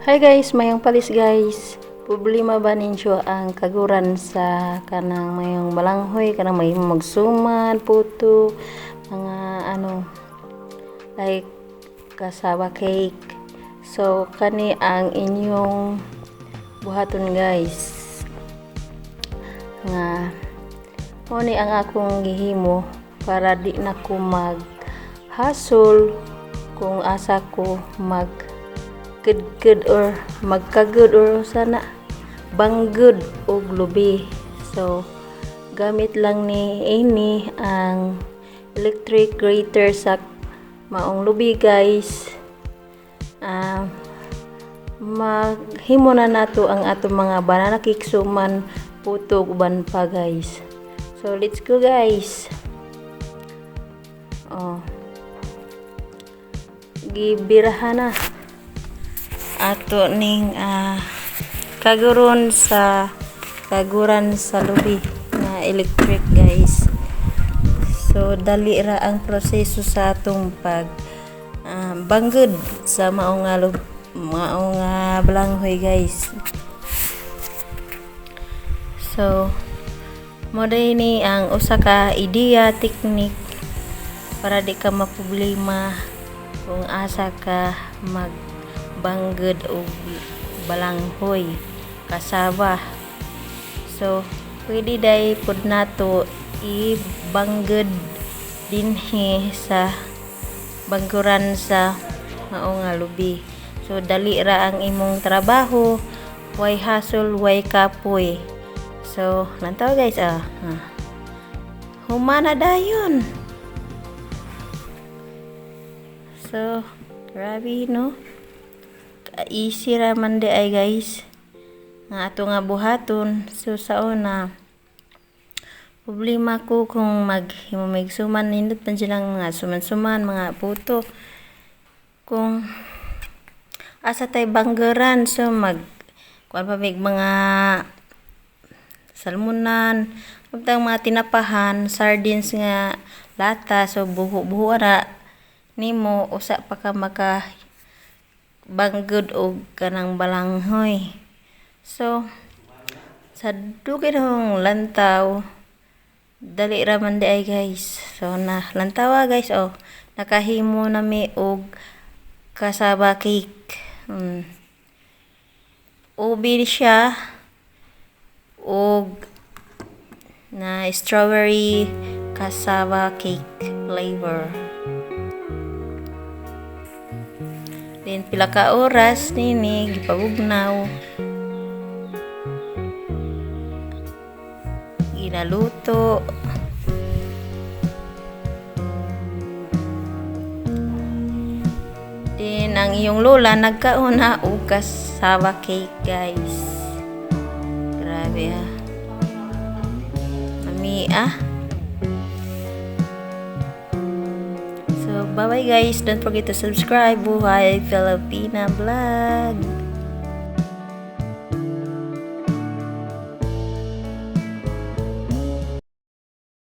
Hi guys, mayong palis guys. Problema ba ninyo ang kaguran sa kanang mayong balanghoy, kanang may magsuman, puto, mga like cassava cake. So kani ang inyong buhaton guys. Nga mo ni ang akong gihimo para di na ko mag-hustle kung asa ko good or magka-good or sana banggod og lubi. So gamit lang ni ini ang electric grater sa maong lubi guys. Maghimo na nato ang atong mga banana cake, suman, puto, uban pa guys. So let's go guys. Gibirahan na ato ning kaguran sa lubi na electric guys. So dali ra ang proseso sa atong pag banggod sa maong balanghoy guys. So mo ni ang usa ka ideya, technique para di ka maproblema kung asa ka banggod o balanghoy, kasaba. So pwede day pud nato ibanggod dinhi sa bangguran sa maong lubi. So dali ra ang imong trabaho, way hustle, way kapoy. So lantaw guys, humana dayon. So grabe no, easy ra man di ay guys nga ato nga buhaton. So sa una problema ko kung magsuman, nindot man silang mga suman mga puto kung asa tay banggeran. So kuan pa mga salmonan, utang mga tinapahan, sardines nga lata. So buho ra nimo, usa pa ka maka banggod og kanang balanghoy. So sa dugay ng lantaw, dali ra man di ay guys. So na lantawa guys, nakahimo na mi og cassava cake. Ubi siya og na strawberry cassava cake flavor. Then pila ka oras nini gipabugnaw, ginaluto. Then ang iyong lola nagkauna og cassava cake guys. Grabe Mami So bye bye guys, don't forget to subscribe. Buhay Filipina Vlog.